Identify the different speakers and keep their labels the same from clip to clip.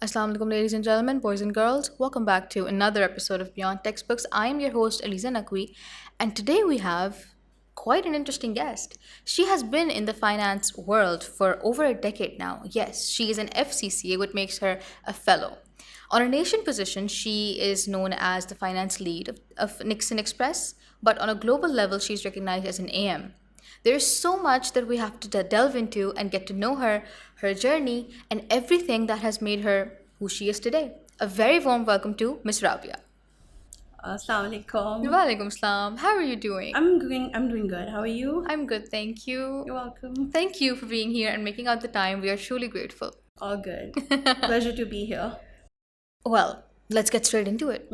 Speaker 1: Assalamu alaikum, ladies and gentlemen, boys and girls. Welcome back to another episode of Beyond Textbooks. I am your host, Eliza Naqvi, and today we have quite an interesting guest. She has been in the finance world for over a decade now. Yes, she is an FCCA, which makes her a fellow. On a nation position, she is known as the finance lead of Nixon Express, but on a global level, she's recognized as an AM. There's so much that we have to delve into and get to know her, her journey, and everything that has made her who she is today. A very warm welcome to Miss Rabia.
Speaker 2: Assalamu alaikum.
Speaker 1: Walaikum salam. How are you doing?
Speaker 2: I'm doing good. How are you?
Speaker 1: I'm good, thank you.
Speaker 2: You're welcome.
Speaker 1: Thank you for being here and making out the time. We are truly grateful.
Speaker 2: All good. Pleasure to be here.
Speaker 1: Well, let's get straight into it.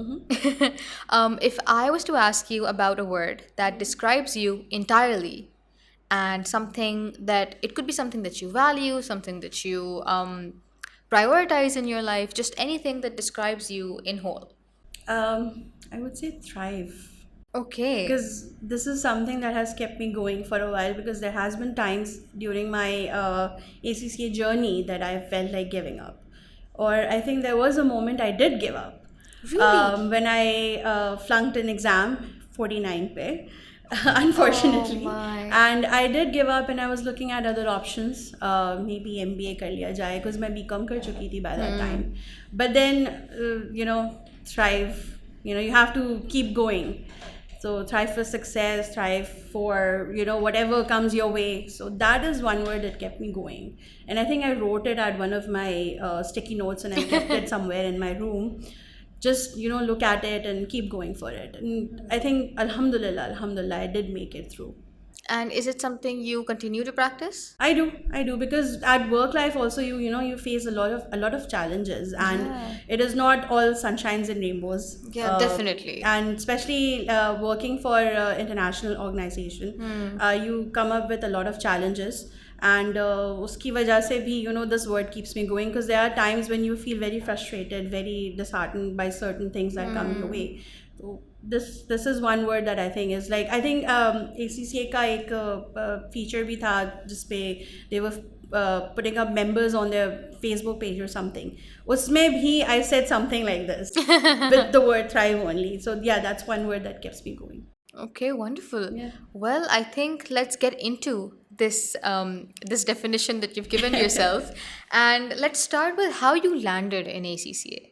Speaker 1: If I was to ask you about a word that describes you entirely and something that it could be something that you value, something that you prioritize in your life, just anything that describes you in whole.
Speaker 2: I would say thrive
Speaker 1: Okay.
Speaker 2: because this is something that has kept me going for a while because there has been times during my ACCA journey that I felt like giving up. Or I think there was a moment I did give up.
Speaker 1: Really?
Speaker 2: When I flunked an exam, 49 pe,
Speaker 1: Oh
Speaker 2: unfortunately.
Speaker 1: my.
Speaker 2: And I did give up and I was looking at other options. Maybe MBA kar liya jaye because मैं BCom कर चुकी थी by that time. But then, thrive. You have to keep going. So thrive for success, thrive for, whatever comes your way. So that is one word that kept me going. And I think I wrote it at one of my sticky notes and I kept it somewhere in my room. Just, look at it and keep going for it. And I think, Alhamdulillah, I did make it through.
Speaker 1: And is it something you continue to practice?
Speaker 2: I do because at work life also you face a lot of challenges and
Speaker 1: Yeah.
Speaker 2: it is not all sunshines and rainbows.
Speaker 1: Yeah, definitely.
Speaker 2: And especially working for international organization, you come up with a lot of challenges and uski wajah se bhi this word keeps me going because there are times when you feel very frustrated, very disheartened by certain things that come your way. So this is one word that I think is like I think ACCA का एक feature भी था जिसपे they were putting up members on their Facebook page or something. उसमें भी I said something like this with the word thrive only. So yeah, that's one word that keeps me going.
Speaker 1: Okay, wonderful.
Speaker 2: Yeah.
Speaker 1: Well, I think let's get into this definition that you've given yourself, and let's start with how you landed in ACCA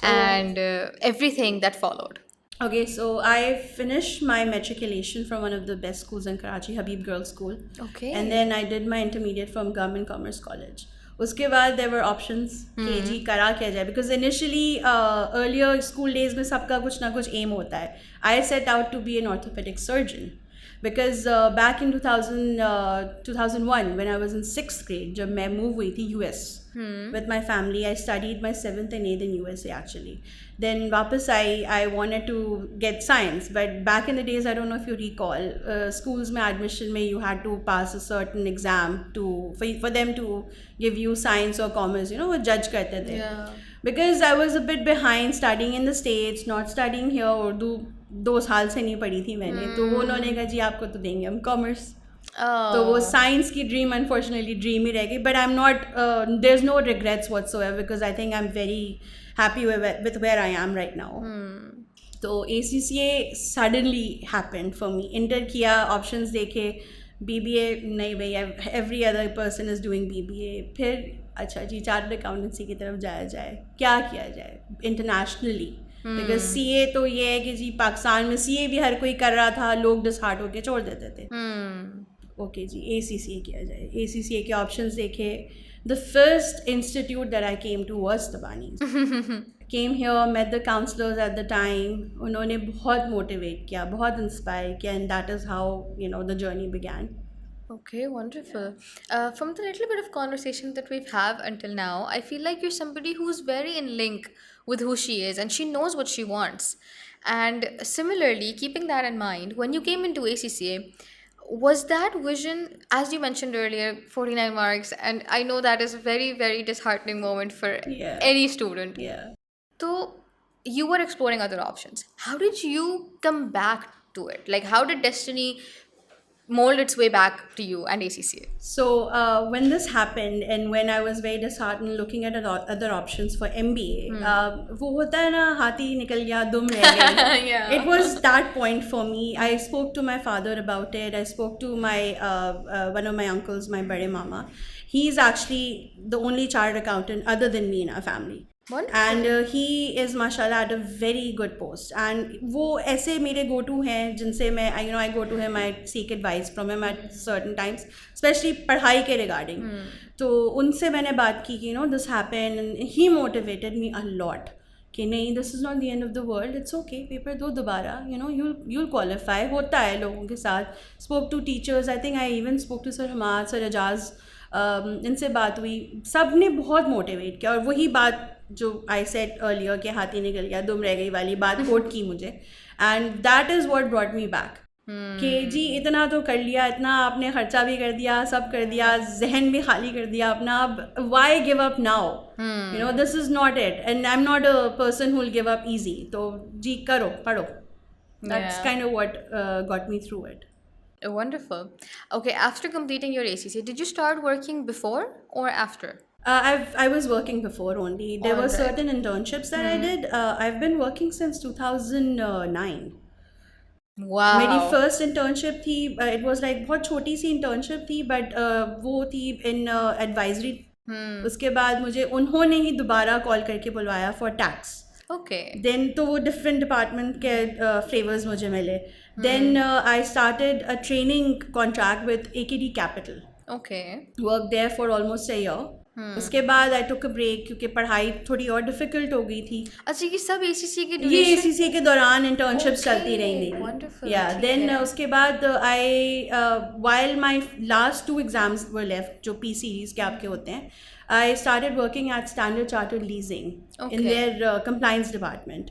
Speaker 1: and everything that followed.
Speaker 2: Okay, so I finished my matriculation from one of the best schools in Karachi, Habib Girls School.
Speaker 1: Okay.
Speaker 2: And then I did my intermediate from Government Commerce College. उसके बाद there were options कि जी करा क्या जाए because initially earlier school days में सबका कुछ ना कुछ aim होता है. I set out to be an orthopedic surgeon because back in 2001 when I was in 6th grade जब मैं move हुई थी US with my family. I studied my 7th and 8th in USA actually. Then वापस I wanted to get science, but back in the days I don't know if you recall, schools में admission में you had to pass a certain exam for them to give you science or commerce, वो judge करते थे.
Speaker 1: Yeah.
Speaker 2: Because I was a bit behind studying in the States, not studying here. Urdu 2 साल से नहीं पढ़ी थी मैंने तो वो उन्होंने कहा जी आपको तो देंगे हम कॉमर्स तो वो
Speaker 1: Oh.
Speaker 2: साइंस की ड्रीम अनफॉर्चुनेटली ड्रीम ही रह गई but I am not there is no regrets whatsoever because I think I am very happy with where I am right now तो ACCA suddenly happened for me inter किया options देखे BBA नहीं भैया every other person is doing BBA फिर अच्छा जी chartered accountancy की तरफ जाया जाए क्या किया जाए इंटरनेशनली बिकॉज CA तो ये है कि जी पाकिस्तान में CA भी हर कोई कर रहा था लोग डिसहार्ट होके छोड़ देते थे ओके जी ACCA किया जाए ACCA के ऑप्शंस देखे the first institute that I came to was Tabani came here met the counsellors at the time उन्होंने बहुत मोटिवेट किया बहुत इंस्पायर किया and that is how the journey began
Speaker 1: Okay, wonderful. From the little bit of conversation that we've have until now, I feel like you're somebody who's very in link with who she is and she knows what she wants. And similarly, keeping that in mind, when you came into ACCA, was that vision, as you mentioned earlier, 49 marks, and I know that is a very, very disheartening moment for
Speaker 2: Yeah.
Speaker 1: any student.
Speaker 2: Yeah.
Speaker 1: So you were exploring other options. How did you come back to it? Like, how did destiny mold its way back to you and ACCA?
Speaker 2: So when this happened and when I was very disheartened looking at other options for MBA, वो होता है ना हाथी निकल गया दुम रह गई.
Speaker 1: Yeah.
Speaker 2: It was that point for me. I spoke to my father about it. I spoke to my one of my uncles, my bade mama. He's actually the only chartered accountant other than me in our family.
Speaker 1: Wonderful.
Speaker 2: And he is mashallah at a very good post. And वो ऐसे मेरे go to हैं जिनसे मैं I go to him, I seek advice from him at certain times, especially पढ़ाई के regarding. तो उनसे मैंने बात की कि this happened and he motivated me a lot. कि नहीं, this is not the end of the world, it's okay, paper दो दोबारा, you'll qualify. होता है लोगों के साथ. Spoke to teachers, I think I even spoke to Sir Hamad, Sir Ajaz. इनसे बात हुई, सब ने बहुत मोटिवेट किया. और वही बात जो आई सेड अर्लियर कि हाथी निकल गया दुम रह गई वाली बात कोट की मुझे. And that is what brought me back कि जी इतना तो कर लिया, इतना आपने खर्चा भी कर दिया, सब कर दिया, जहन भी खाली कर दिया अपना, अब why give up now, this is not it and I am not a person who will give up easy. तो जी करो, पढ़ो. That's kind of what got me through it.
Speaker 1: Wonderful. Okay, after completing your ACCA, did you start working before or after?
Speaker 2: I was working before only. There were
Speaker 1: Alright.
Speaker 2: certain internships that I did. I've been working since 2009.
Speaker 1: Wow.
Speaker 2: मेरी first internship थी, it was like बहुत छोटी सी internship थी, but वो थी इन advisory. उसके बाद मुझे उन्होंने ही दोबारा कॉल करके बुलवाया फॉर टैक्स.
Speaker 1: Okay.
Speaker 2: देन तो वो डिफरेंट डिपार्टमेंट के फ्लेवर्स मुझे मिले. Then I started a training contract with AKD capital.
Speaker 1: Okay.
Speaker 2: Work there for almost a year. उसके बाद आई टुक अ ब्रेक क्योंकि पढ़ाई थोड़ी और डिफिकल्ट हो गई थी.
Speaker 1: अच्छा, ये सब ACCA के
Speaker 2: ये
Speaker 1: duration?
Speaker 2: ACCA के दौरान इंटर्नशिप्स
Speaker 1: Okay,
Speaker 2: चलती रही मेरी.
Speaker 1: wonderful,
Speaker 2: या
Speaker 1: ठीक
Speaker 2: देन
Speaker 1: है.
Speaker 2: उसके बाद I while my last 2 exams were left जो P सीरीज के आपके होते हैं, I started working at Standard Chartered leasing in
Speaker 1: Okay.
Speaker 2: There compliance department.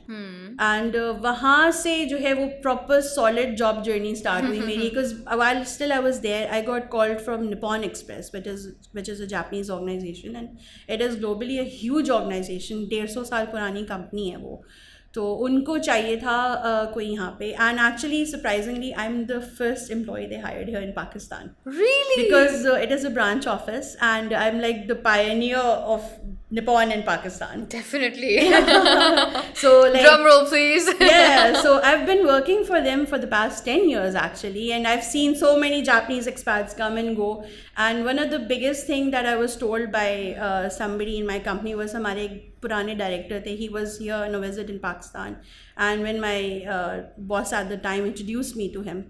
Speaker 2: And वहाँ से जो है वो proper solid job journey start हुई मेरी. Because while still I was there, I got called from Nippon Express, which is a Japanese organization, and it is globally a huge organization. 150 साल पुरानी company है वो. तो उनको चाहिए था कोई यहाँ पे. And actually surprisingly I am the first employ they hired here in Pakistan.
Speaker 1: Really?
Speaker 2: Because it is a branch office and I'm like the pioneer of Nippon in Pakistan.
Speaker 1: Definitely.
Speaker 2: So like
Speaker 1: Drum roll, please.
Speaker 2: yeah, so I've been working for them for the past 10 years actually, and I've seen so many Japanese expats come and go. And one of the biggest thing that I was told by somebody in my company was हमारे पुराने director थे. He was here on a visit in Pakistan, and when my boss at the time introduced me to him,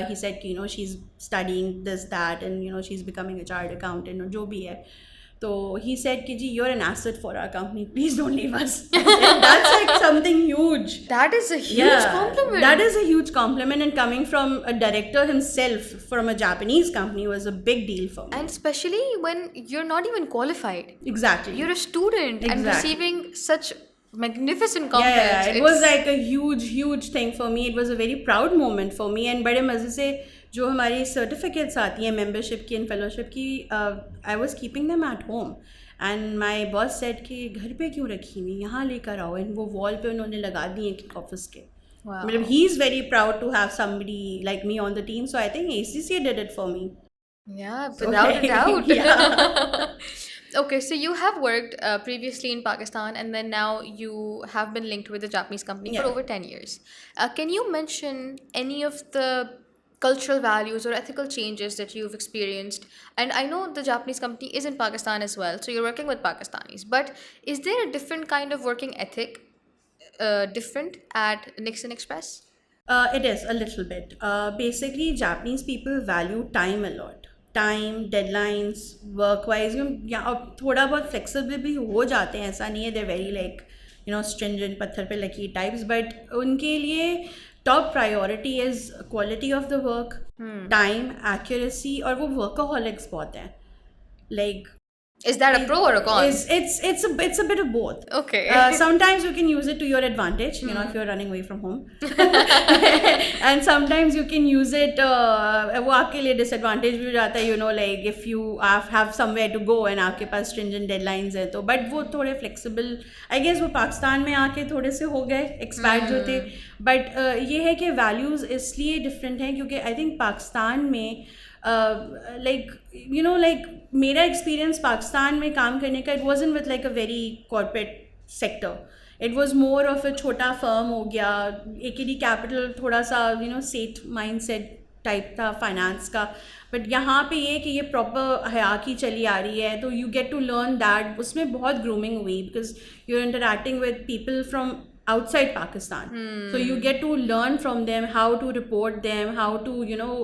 Speaker 2: he said कि she's studying this that and she's becoming a chartered accountant और जो भी है. So he said कि जी you're an asset for our company, please don't leave us. And that's like something huge.
Speaker 1: That is a huge compliment.
Speaker 2: That is a huge compliment, and coming from a director himself from a Japanese company was a big deal for me.
Speaker 1: And especially when you're not even qualified.
Speaker 2: Exactly.
Speaker 1: You're a student and
Speaker 2: Exactly.
Speaker 1: receiving such magnificent
Speaker 2: yeah,
Speaker 1: compliments.
Speaker 2: it was like a huge thing for me. It was a very proud moment for me. And बड़े मज़े से जो हमारी certificates आती हैं membership की and fellowship की, I was keeping them at home. And my boss said कि घर पे क्यों रखी हुई, यहाँ लेकर आओ. एंड वो वॉल पे उन्होंने लगा दी हैं ऑफिस के.
Speaker 1: Wow.
Speaker 2: मतलब he is very proud to have somebody like me on the team. So I think ACCA did it for me.
Speaker 1: Yeah, without a doubt.
Speaker 2: Yeah.
Speaker 1: Okay, so you have worked previously in Pakistan and then now you have been linked with a Japanese company for
Speaker 2: Yeah.
Speaker 1: over 10 years. Can you mention any of the cultural values or ethical changes that you've experienced? And I know the Japanese company is in Pakistan as well, so you're working with Pakistanis. But is there a different kind of working ethic, different at Nixon Express?
Speaker 2: It is a little bit. Basically, Japanese people value time a lot. Time, deadlines, work-wise. या अब थोड़ा बहुत flexible भी हो जाते हैं, ऐसा नहीं है. They're very like stringent, पत्थर पे लकीर types. But उनके लिए top priority is quality of the work, time, accuracy, और वो workaholics बहुत हैं. Like
Speaker 1: Is that a pro or a con?
Speaker 2: Is it's a bit of both.
Speaker 1: Okay.
Speaker 2: Sometimes you can use it to your advantage, you know, if you're running away from home, and sometimes you can use it. वो आपके लिए disadvantage भी हो जाता है, you know, like if you have somewhere to go and आपके पास stringent deadlines है तो, but वो थोड़े flexible, I guess वो पाकिस्तान में आके थोड़े से हो गए expat जो थे, but ये है कि values इसलिए different हैं क्योंकि I think पाकिस्तान में like you know, like मेरा experience पाकिस्तान में काम करने का, it wasn't with like a very corporate sector. It was more of a छोटा firm हो गया, AKD Capital थोड़ा सा you know state mindset type था फाइनेंस का, बट यहाँ पे ये कि ये प्रॉपर हयाकी चली आ रही है, तो you get to learn that. उसमें बहुत ग्रूमिंग हुई because you are interacting with people from outside Pakistan. So you get to learn from them how to report them, how to you know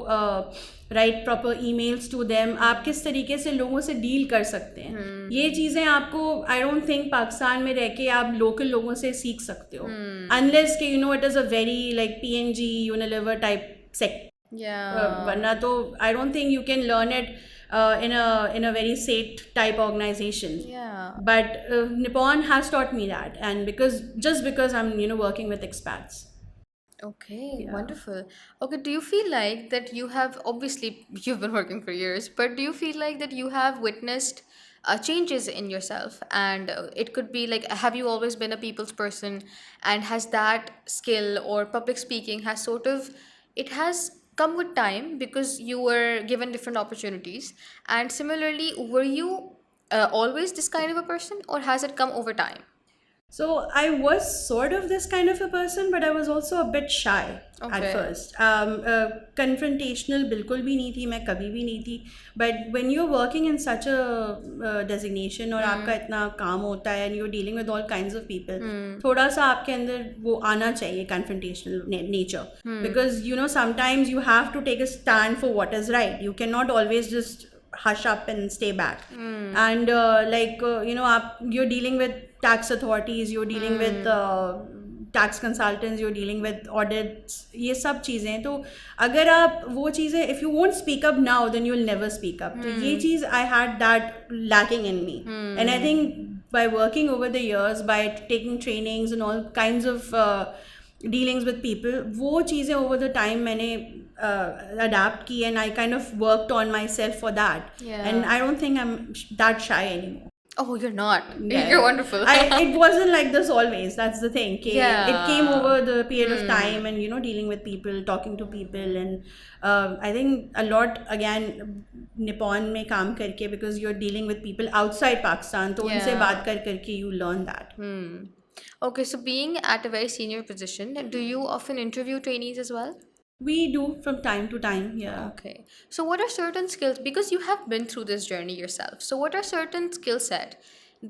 Speaker 2: write proper emails to them. आप किस तरीके से लोगों से deal कर सकते हैं, ये चीज़ें आपको आई डोंट थिंक पाकिस्तान में रह के आप लोकल लोगों से सीख सकते हो, अनलेस कि you know it is a very like PNG Unilever type sector. वरना तो I don't think you can learn it in a very safe type organization. But Nippon has taught me that, and because I'm you know working with expats.
Speaker 1: Okay, wonderful. Okay, do you feel like that you have, obviously you've been working for years, but do you feel like that you have witnessed changes in yourself? And it could be like, have you always been a people's person, and has that skill or public speaking has sort of, it has come with time because you were given different opportunities? And similarly, were you always this kind of a person, or has it come over time?
Speaker 2: So I was sort of this kind of a person, but I was also a bit shy at first. Confrontational बिल्कुल भी नहीं थी, मैं कभी भी नहीं थी. But when you're working in such a designation और आपका इतना काम होता है and you're dealing with all kinds of people, थोड़ा सा आपके अंदर वो आना चाहिए confrontational nature. Because you know sometimes you have to take a stand for what is right. You cannot always just hush up and stay back. And you know you're dealing with tax authorities, you're dealing with tax consultants, you're dealing with audits, ये सब चीज़ें. तो अगर आप वो चीज़ें, if you won't speak up now then you'll never speak up. तो ये चीज़ I had that lacking in me. And I think by working over the years, by taking trainings and all kinds of dealings with people, वो चीज़ें over the time मैंने adapt की, and I kind of worked on myself for that. And I don't think I'm that shy anymore.
Speaker 1: Oh, you're not. You're wonderful.
Speaker 2: It wasn't like this always. That's the thing. It came over the period of time, and you know dealing with people, talking to people, and I think a lot again Nippon में काम करके, because you're dealing with people outside Pakistan, तो उनसे बात कर करके you learn that.
Speaker 1: Okay, so being at a very senior position, do you often interview trainees as well?
Speaker 2: We do from time to time, yeah.
Speaker 1: Okay. So what are certain skills, because you have been through this journey yourself, so what are certain skill set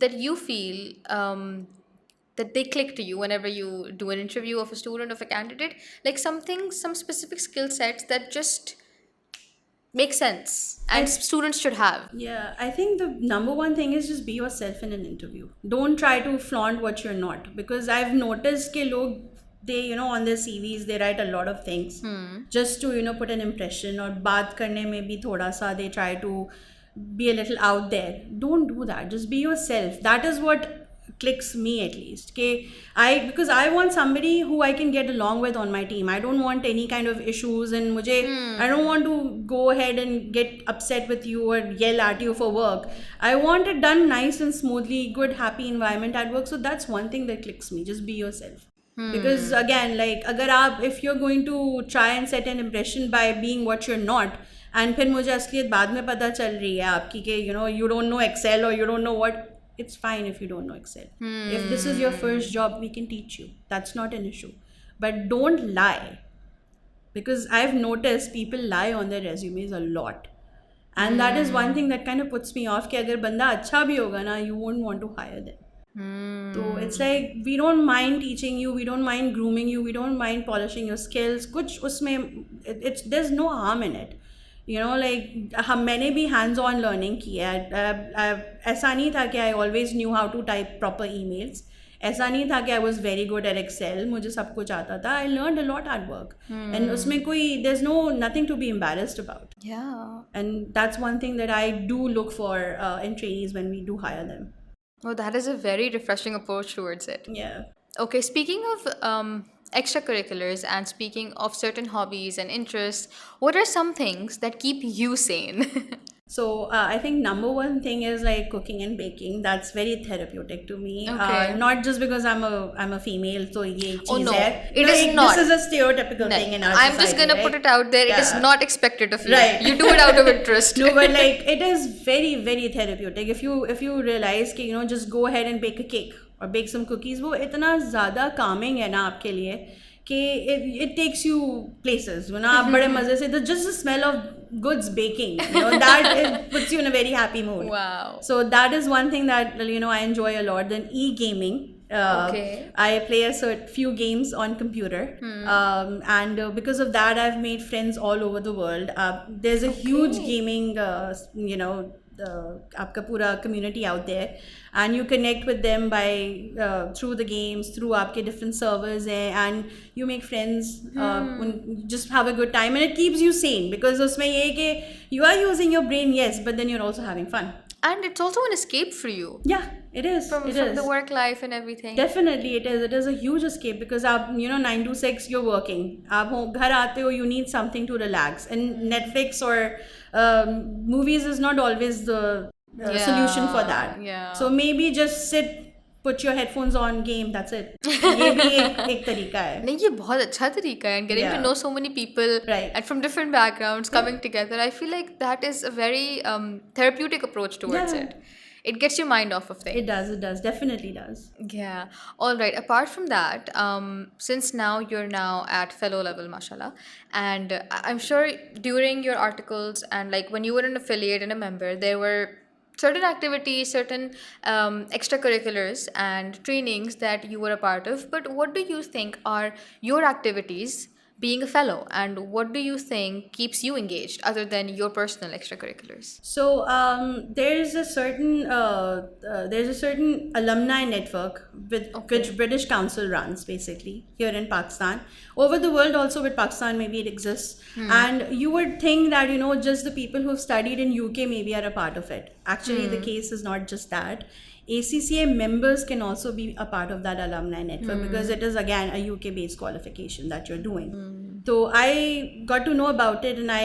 Speaker 1: that you feel that they click to you whenever you do an interview of a student, of a candidate, like some specific skill sets that just make sense and students should have?
Speaker 2: Yeah, I think the number one thing is just be yourself in an interview. Don't try to flaunt what you're not, because I've noticed ke log, they you know on their CVs they write a lot of things just to you know put an impression, or बात करने में भी थोड़ा सा they try to be a little out there. Don't do that. Just be yourself. That is what clicks me at least. Because I want somebody who I can get along with on my team. I don't want any kind of issues, and I don't want to go ahead and get upset with you or yell at you for work. I want it done nice and smoothly, good happy environment at work. So that's one thing that clicks me. Just be yourself. Because again, like अगर आप if you're going to try and set an impression by being what you're not, and फिर मुझे असलियत बाद में पता चल रही है आपकी कि you know you don't know Excel or you don't know what, it's fine if you don't know Excel. If this is your first job, we can teach you. That's not an issue. But don't lie, because I've noticed people lie on their resumes a lot, and that is one thing that kind of puts me off कि अगर बंदा अच्छा भी होगा ना, you won't want to hire them. So it's like we don't mind teaching you, we don't mind grooming you, we don't mind polishing your skills. कुछ उसमें there's no harm in it. You know, like मैंने भी hands on learning की है. ऐसा नहीं था कि I always knew how to type proper emails. ऐसा नहीं था कि I was very good at Excel, मुझे सब कुछ आता था. I learn a lot at work and उसमें कोई there is no nothing to be embarrassed about.
Speaker 1: Yeah.
Speaker 2: And that's one thing that I do look for in trainees when we do hire them.
Speaker 1: Well, that is a very refreshing approach towards it.
Speaker 2: Yeah.
Speaker 1: Okay, speaking of extracurriculars and speaking of certain hobbies and interests, what are some things that keep you sane?
Speaker 2: So I think number one thing is like cooking and baking. That's very therapeutic to me.
Speaker 1: Okay.
Speaker 2: Not just because I'm a female, so ye
Speaker 1: Oh,
Speaker 2: cheez
Speaker 1: no.
Speaker 2: hai.
Speaker 1: It is not.
Speaker 2: This is a stereotypical thing in our
Speaker 1: I'm just
Speaker 2: society,
Speaker 1: gonna
Speaker 2: right?
Speaker 1: put it out there. It is
Speaker 2: Yeah.
Speaker 1: not expected of you.
Speaker 2: Right.
Speaker 1: You do it out of interest.
Speaker 2: No, but like it is very very therapeutic. If you realize कि just go ahead and bake a cake or bake some cookies, वो इतना ज़्यादा calming है ना आपके लिए कि it takes you places. आप बड़े मज़े से just the smell of goods baking, that puts you in a very happy mood.
Speaker 1: Wow.
Speaker 2: So that is one thing that I enjoy a lot. Then e-gaming.
Speaker 1: Okay.
Speaker 2: I play a few games on computer, and because of that, I've made friends all over the world. There's a huge gaming, आपका पूरा community out there, and you connect with them by through the games, through आपके different servers and you make friends, just have a good time, and it keeps you sane because उसमें ये है कि you are using your brain, yes, but then you're also having fun.
Speaker 1: And it's also an escape for you
Speaker 2: Yeah, it is.
Speaker 1: from the work life and everything.
Speaker 2: Definitely, it is. It is a huge escape because आप 9 to 6 you're working. आप घर आते हो, you need something to relax. And Netflix or movies is not always the solution for that.
Speaker 1: Yeah.
Speaker 2: So maybe just sit, put your headphones on, game. That's it. ये भी एक तरीका है.
Speaker 1: नहीं, ये बहुत अच्छा तरीका है, and getting to
Speaker 2: Yeah.
Speaker 1: know so many people
Speaker 2: Right.
Speaker 1: and from different backgrounds coming together. I feel like that is a very therapeutic approach towards
Speaker 2: Yeah.
Speaker 1: it. It gets your mind off of things.
Speaker 2: It does. Definitely does.
Speaker 1: Yeah. All right. Apart from that, since now you're now at fellow level, mashallah, and I'm sure during your articles and like when you were an affiliate and a member, there were certain activities, certain extracurriculars and trainings that you were a part of. But what do you think are your activities being a fellow, and what do you think keeps you engaged other than your personal extracurriculars?
Speaker 2: So there's a certain alumni network which British Council runs basically here in Pakistan. Over the world also, with Pakistan maybe it exists. And you would think that just the people who've studied in UK maybe are a part of it. Actually, the case is not just that. ACCA members can also be a part of that alumni network because it is again a UK based qualification that you're doing. So I got to know about it and I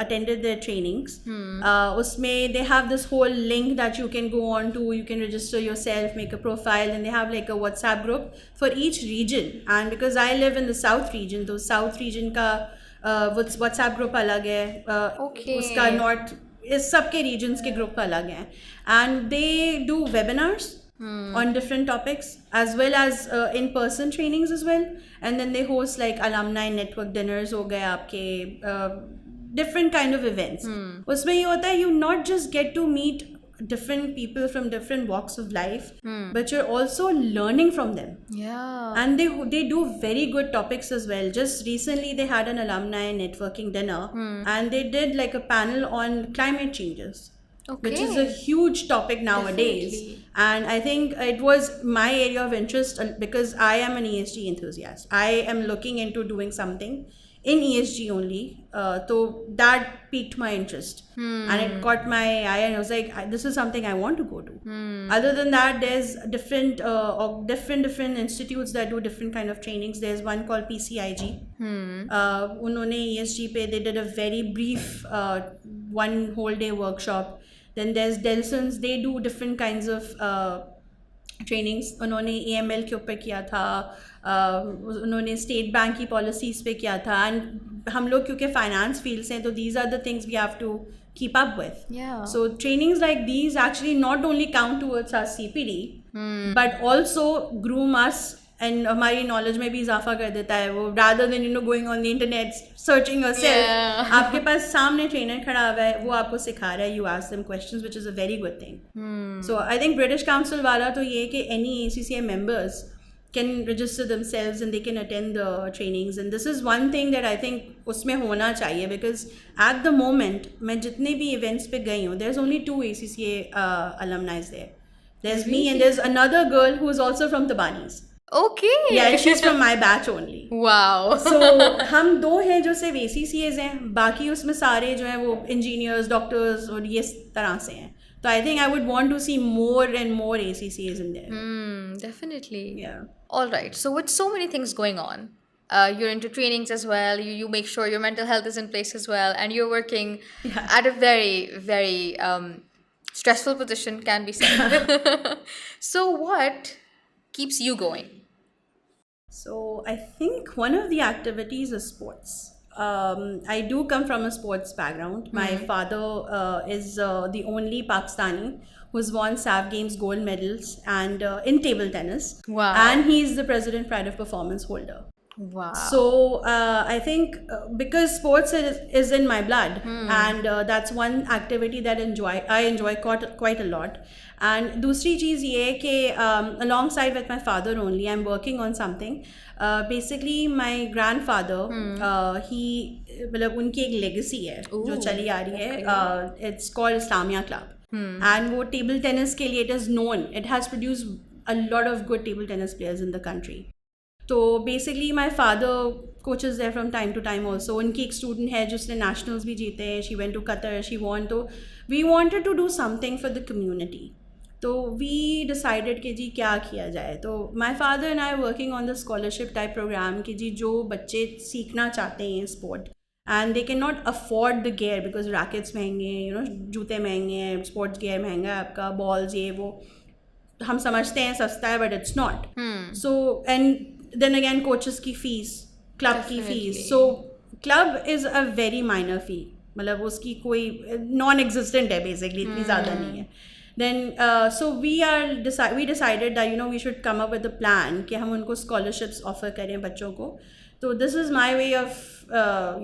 Speaker 2: attended their trainings. Usme they have this whole link that you can go on to, you can register yourself, make a profile, and they have like a WhatsApp group for each region. And because I live in the South region, तो South region का WhatsApp group अलग है,
Speaker 1: Okay.
Speaker 2: उसका North इस सबके regions के group अलग हैं, and they do webinars on different topics as well as in-person trainings as well, and then they host like alumni network dinners हो गए आपके, different kind of events. उसमें ये होता है you not just get to meet different people from different walks of life, but you're also learning from them.
Speaker 1: Yeah.
Speaker 2: And they do very good topics as well. Just recently they had an alumni networking dinner, and they did like a panel on climate changes, which is a huge topic nowadays.
Speaker 1: Definitely.
Speaker 2: And I think it was my area of interest because I am an ESG enthusiast. I am looking into doing something in ESG only. So that piqued my interest, and it caught my eye, and I was like, this is something I want to go to. Other than that, there's different institutes that do different kind of trainings. There's one called PCIG. उन्होंने ESG पे they did a very brief one whole day workshop. Then there's Delsons. They do different kinds of trainings. उन्होंने AML के ऊपर किया था, उन्होंने state bank की policies पे किया था, एंड हम लोग क्योंकि फाइनेंस फील्ड से हैं तो these are the things we have to keep up with.
Speaker 1: Yeah.
Speaker 2: So trainings like these actually not only count towards our CPD, but also groom us and हमारी नॉलेज में भी इजाफा कर देता है वो, rather than going on the internet searching yourself.
Speaker 1: Yeah.
Speaker 2: आपके पास सामने ट्रेनर खड़ा हुआ है, वो आपको सिखा रहा है, you ask them questions, which is a very good thing. So I think British Council वाला तो ये कि any ACCA members can register themselves and they can attend the trainings, and this is one thing that I think उसमें होना चाहिए, because at the moment मैं जितने भी events पे गई हूँ, there's only 2 ACCA alumni there. There's me and there's another girl who is also from Tabanis.
Speaker 1: Okay.
Speaker 2: Yeah, she's from my batch only.
Speaker 1: Wow.
Speaker 2: So हम दो हैं जो सिर्फ ACCAs हैं, बाकी उसमें सारे जो हैं वो इंजीनियर्स, डॉक्टर्स और ये तरह से हैं. तो I think I would want to see more and more ACCAs in there.
Speaker 1: Definitely.
Speaker 2: Yeah.
Speaker 1: All right. So with so many things going on, you're into trainings as well. You make sure your mental health is in place as well, and you're working at a very, very stressful position, can be said. So what keeps you going?
Speaker 2: So I think one of the activities is sports. I do come from a sports background. My father is the only Pakistani who's won SAF Games gold medals and in table tennis.
Speaker 1: Wow.
Speaker 2: And he's the President Pride of Performance holder.
Speaker 1: Wow.
Speaker 2: So I think because sports is in my blood, and that's one activity that I enjoy quite a lot. And दूसरी चीज़ ये है कि alongside with my father only, I'm working on something. Basically, my grandfather, he मतलब उनकी एक legacy है जो चली आ रही है. It's called Islamia Club. And वो table tennis के लिए it is known. It has produced a lot of good table tennis players in the country. तो basically my father coaches there from time to time also. उनकी एक student है जिसने nationals भी जीते हैं. She went to Qatar, she won. तो we wanted to do something for the community. तो वी डिसाइडेड कि जी क्या किया जाए. तो my father and I working on the scholarship type programme कि जी जो बच्चे सीखना चाहते हैं sport and they can not afford the gear because rackets महंगे हैं, यू नो, जूते महंगे हैं, स्पोर्ट्स गेयर महंगा है आपका, बॉल्स ये वो हम समझते हैं सस्ता है but it's not. So and then again coaches की fees, club की fees. So club is a very minor fee. मतलब उसकी कोई non-existent है basically, इतनी ज़्यादा नहीं है. Then so we decided that, you know, we should come up with a plan कि हम उनको scholarships offer करें बच्चों को. So this is my way of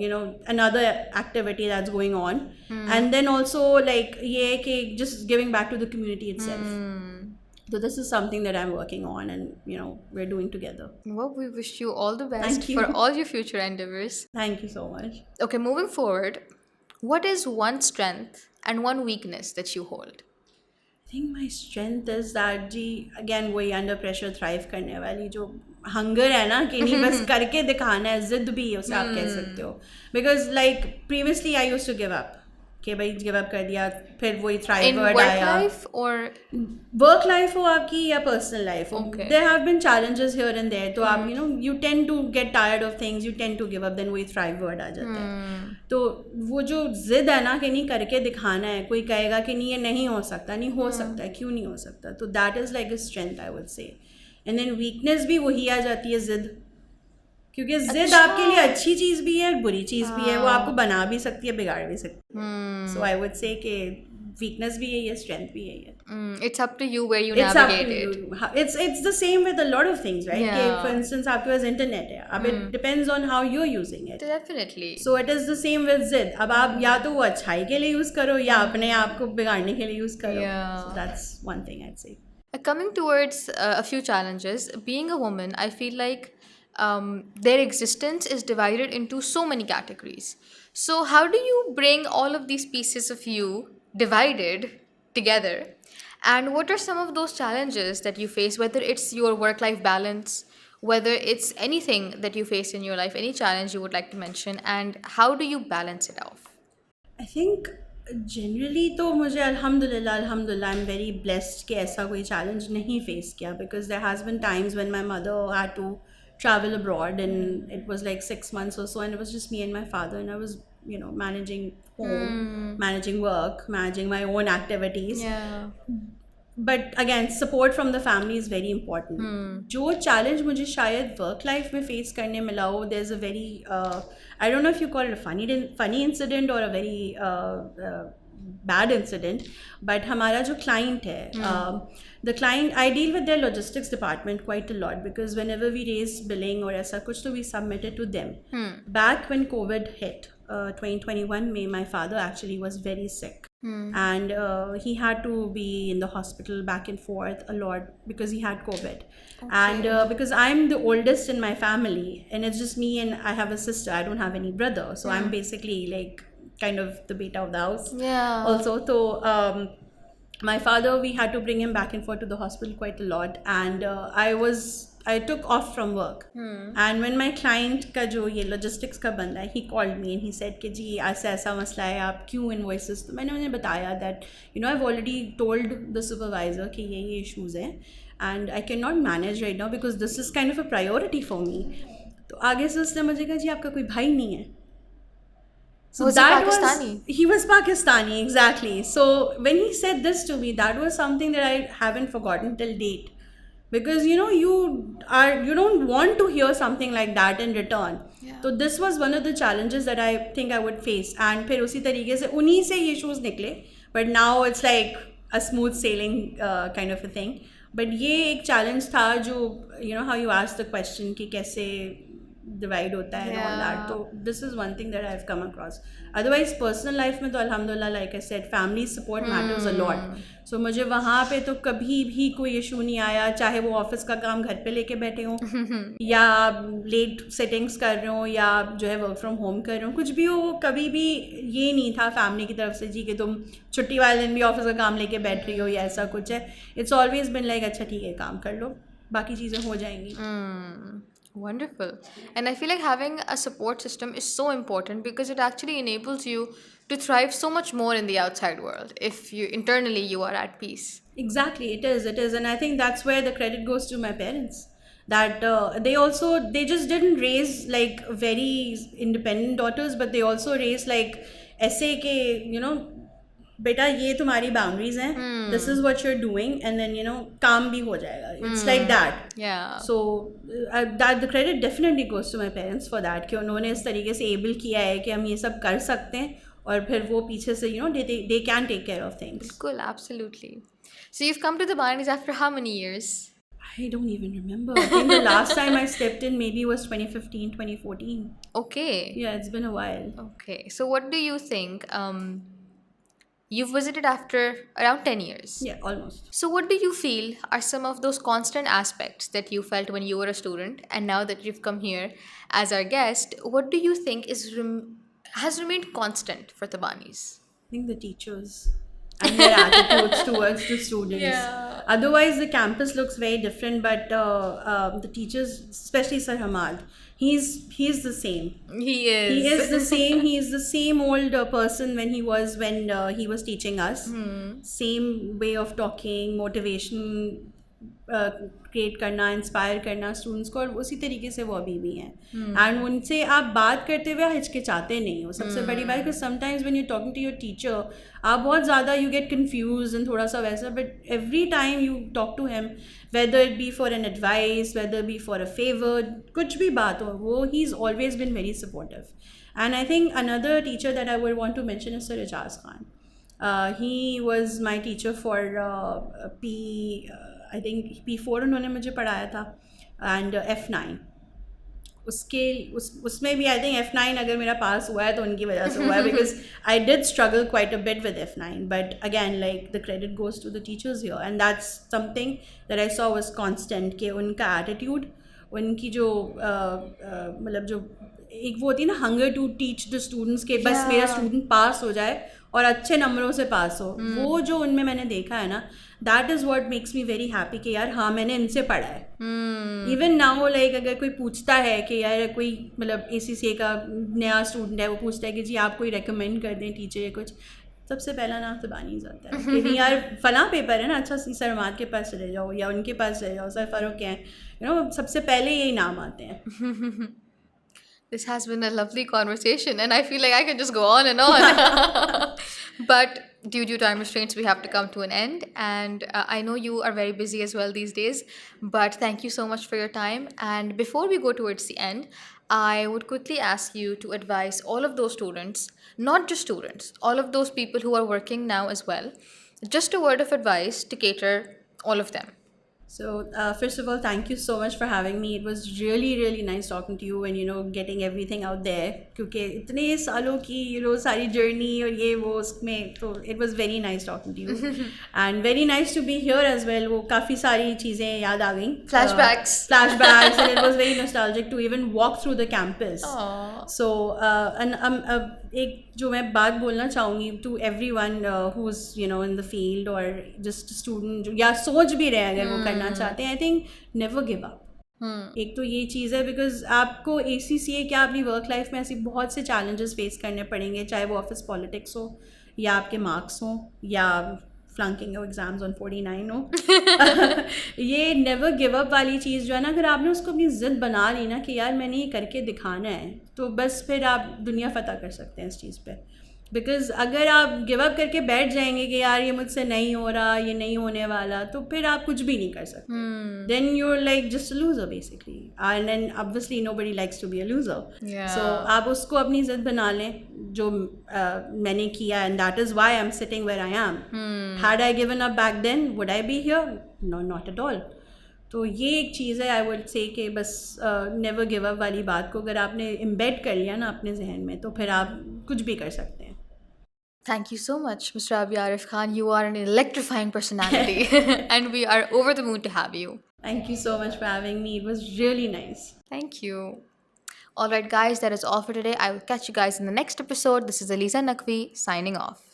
Speaker 2: you know, another activity that's going on. And then also like ये कि just giving back to the community itself. So this is something that I'm working on and, you know, we're doing together.
Speaker 1: Well, we wish you all the best
Speaker 2: Thank you.
Speaker 1: for all your future endeavors.
Speaker 2: Thank you so much.
Speaker 1: Okay, moving forward, what is one strength and one weakness that you hold?
Speaker 2: I think my strength is that ji again वही under pressure thrive करने वाली जो hunger है ना कि नहीं बस करके दिखाना है, जिद भी उसे आप कह सकते हो. Because like previously I used to give up. कि भाई गिव अप कर दिया, फिर वही थ्राइव वर्ड आया.
Speaker 1: In work life or
Speaker 2: work life हो आपकी या पर्सनल लाइफ हो,
Speaker 1: Okay.
Speaker 2: There have been challenges here and there. तो आप you know you tend to get tired of things, you tend to give up, then वही thrive word आ जाता है. तो वो जो जिद है ना कि नहीं करके दिखाना है, कोई कहेगा कि नहीं ये नहीं हो सकता, नहीं हो सकता है, क्यों नहीं हो सकता. तो that is like a strength I would say. And then weakness भी वही आ जाती है, जिद. क्योंकि जिद आपके लिए अच्छी चीज़ भी है, बुरी चीज़ भी है. वो आपको बना भी सकती है, बिगाड़ भी सकती है. सो आई वुड से कि वीकनेस भी यही है, स्ट्रेंथ भी यही है.
Speaker 1: it's up to you where you
Speaker 2: It's up
Speaker 1: navigate
Speaker 2: to
Speaker 1: it.
Speaker 2: you. It's the same with a lot of things, right?
Speaker 1: Yeah.
Speaker 2: कि for instance आपके पास इंटरनेट है, अब it depends on how you're using it.
Speaker 1: Definitely.
Speaker 2: So it is the same with जिद. अब आप या तो वो अच्छाई के लिए यूज़ करो या अपने आप को बिगाड़ने के लिए यूज़ करो.
Speaker 1: Yeah.
Speaker 2: So that's one thing I'd say.
Speaker 1: Coming towards a few challenges, being a woman, I feel like their existence is divided into so many categories. So how do you bring all of these pieces of you divided together? And what are some of those challenges that you face, whether it's your work-life balance, whether it's anything that you face in your life, any challenge you would like to mention, and how do you balance it off?
Speaker 2: I think generally तो मुझे अल्हम्दुलिल्लाह I'm very blessed कि ऐसा कोई challenge नहीं face किया, because there has been times when my mother had to travel abroad and it was like 6 months or so and it was just me and my father and I was, you know, managing home, managing work, managing my own activities.
Speaker 1: Yeah.
Speaker 2: But again, support from the family is very important. जो challenge मुझे शायद work life में face करने मिला हो, there's a very I don't know if you call it a funny incident or a very bad incident, but हमारा जो client है, the client, I deal with their logistics department quite a lot because whenever we raise billing or ऐसा कुछ तो we submit it to them. Back when COVID hit, 2021 May, my father actually was very sick. And he had to be in the hospital back and forth a lot because he had COVID. And because I'm the oldest in my family and it's just me and I have a sister, I don't have any brother. So I'm basically like kind of the beta of the house.
Speaker 1: Yeah.
Speaker 2: Also, so My father, we had to bring him back and forth to the hospital quite a lot, and I took off from work. And when my client का जो ये logistics का बंदा है, he called me and he said कि जी ऐसा ऐसा मसला है, आप क्यों invoices, तो मैंने उन्हें बताया that I've already told the supervisor कि ये issues हैं and I cannot manage right now because this is kind of a priority for me. तो आगे से उसने मुझे कहा जी आपका कोई भाई नहीं है. So
Speaker 1: Was he
Speaker 2: that
Speaker 1: Pakistani?
Speaker 2: he was Pakistani, exactly. So when he said this to me, that was something that I haven't forgotten till date. Because you don't want to hear something like that in return.
Speaker 1: Yeah.
Speaker 2: So this was one of the challenges that I think I would face. And फिर उसी तरीके से उन्हीं से ये issues निकले. But now it's like a smooth sailing kind of a thing. But ये एक challenge था जो how you asked the question कि कैसे divide होता है and all that. So this is one thing that I've come across. Otherwise personal life में तो alhamdulillah, like I said, family support matters a lot. So मुझे वहाँ पे तो कभी भी कोई इशू नहीं आया, चाहे वो ऑफिस का काम घर पे लेके बैठे हों या लेट सेटिंग्स कर रहे हो या जो है वर्क फ्रॉम होम कर रहे हो, कुछ भी हो, कभी भी ये नहीं था फैमिली की तरफ से जी कि तुम छुट्टी वाले दिन भी ऑफिस का काम लेके बैठ रही हो या ऐसा कुछ है. इट्स ऑलवेज बिन लाइक अच्छा ठीक है काम कर लो, बाकी चीज़ें हो जाएंगी.
Speaker 1: Wonderful. And I feel like having a support system is so important because it actually enables you to thrive so much more in the outside world if internally you are at peace.
Speaker 2: Exactly, it is, and I think that's where the credit goes to my parents. That they just didn't raise like very independent daughters, but they also raised like ऐसे के बेटा ये तुम्हारी boundaries हैं, this is what you are doing, and then काम भी हो जाएगा. It's like that. So that the credit definitely goes to my parents for that कि उन्होंने इस तरीके से एबल किया है कि हम ये सब कर सकते हैं और फिर वो पीछे से they can take care of things.
Speaker 1: बिल्कुल, absolutely. So you've come to the Banis after how many years?
Speaker 2: I don't even remember. I think the last time I stepped in maybe was 2015, 2014.
Speaker 1: Okay.
Speaker 2: Yeah, it's been a while.
Speaker 1: Okay. So what do you think? You've visited after around 10 years.
Speaker 2: Yeah, almost.
Speaker 1: So what do you feel are some of those constant aspects that you felt when you were a student, and now that you've come here as our guest, what do you think has remained constant for the Banis?
Speaker 2: I think the teachers and their attitudes towards the students.
Speaker 1: Yeah.
Speaker 2: Otherwise, the campus looks very different, but the teachers, especially Sir Hamad, he's the same.
Speaker 1: He is.
Speaker 2: He is the same. He is the same old person when he was teaching us. Same way of talking, motivation create करना, inspire करना students को, और उसी तरीके से वो अभी भी हैं. एंड उनसे आप बात करते हुए हिचकिचाते नहीं हो, सबसे बड़ी बात. Because sometimes when you talking to your teacher आप बहुत ज़्यादा यू गेट कन्फ्यूज एंड थोड़ा सा वैसा, but every time you talk to him, whether it be for an advice, whether it be for a favor, कुछ भी बात हो, वो he's always been very supportive. And I think another teacher that I would want to mention is Sir Ijaz Khan. He was my teacher for I think P4 उन्होंने मुझे पढ़ाया था, and F9. उसमें भी आई थिंक F9 अगर मेरा पास हुआ है तो उनकी वजह से हुआ है, because I did struggle quite a bit with F9, but again like the credit goes to the teachers here, and that's something that I saw was constant कि उनका एटीट्यूड, उनकी जो मतलब जो एक वो होती है ना hunger to teach the students के बस मेरा स्टूडेंट पास हो जाए और अच्छे नंबरों से पास हो, वो जो उनमें मैंने देखा है ना, that is what makes me very happy कि यार हाँ मैंने इनसे पढ़ा है. इवन नाउ लाइक अगर कोई पूछता है कि यार कोई मतलब ACCA का नया स्टूडेंट है, वो पूछता है कि जी आप कोई रेकमेंड कर दें टीचर या कुछ, सबसे पहला नाम तो बानी जाता है कि नहीं यार फलां पेपर है ना, अच्छा सर माद के पास चले जाओ या उनके पास चले जाओ, सर फ़ारूक हैं, सबसे पहले यही नाम आते हैं.
Speaker 1: This has been a lovely conversation, and I feel like I can just go on and on. But due to time restraints, we have to come to an end. And I know you are very busy as well these days, but thank you so much for your time. And before we go towards the end, I would quickly ask you to advise all of those students, not just students, all of those people who are working now as well, just a word of advice to cater all of them.
Speaker 2: So first of all, thank you so much for having me. It was really, really nice talking to you and getting everything out there. क्योंकि इतने सालों की सारी journey और ये वो उसमें, तो it was very nice talking to you. And very nice to be here as well. वो काफ़ी सारी चीज़ें याद आ गई.
Speaker 1: Flashbacks.
Speaker 2: And it was very nostalgic to even walk through the campus.
Speaker 1: Aww.
Speaker 2: So एक जो मैं बात बोलना चाहूँगी to everyone who is you know in the field और जस्ट स्टूडेंट या सोच भी रहे हैं अगर वो करना चाहते हैं, I think never give up. एक तो ये चीज़ है बिकॉज आपको ACCA क्या अपनी वर्क लाइफ में ऐसी बहुत से चैलेंजेस फेस करने पड़ेंगे, चाहे वो ऑफिस पॉलिटिक्स हो या आपके मार्क्स हो या फ्लंकिंग एग्जाम्स ऑन 49 हो. ये नेवर गिव अप वाली चीज़ जो है ना, अगर आपने उसको अपनी ज़िद बना ली ना कि यार मैंने ये करके दिखाना है, तो बस फिर आप दुनिया फतह कर सकते हैं इस चीज़ पे. बिकॉज अगर आप गिव अप करके बैठ जाएंगे कि यार ये मुझसे नहीं हो रहा, ये नहीं होने वाला, तो फिर आप कुछ भी नहीं कर सकते. Then you are like just a loser basically, and then obviously nobody likes to be a loser. So आप उसको अपनी जिद बना लें जो मैंने किया, and that is why I am sitting where I am. Had I given up back then would I be here? No, not at all. तो ये एक चीज़ है, आई वुड से कि बस नेवर गिव अप वाली बात को अगर आपने इम्बेड कर लिया ना अपने जहन में, तो फिर आप कुछ भी कर सकते हैं.
Speaker 1: Thank you so much, Mr. Abi Arif Khan. You are an electrifying personality, and we are over the moon to have you.
Speaker 2: Thank you so much for having me. It was really nice.
Speaker 1: Thank you. All right, guys, that is all for today. I will catch you guys in the next episode. This is Aliza Naqvi signing off.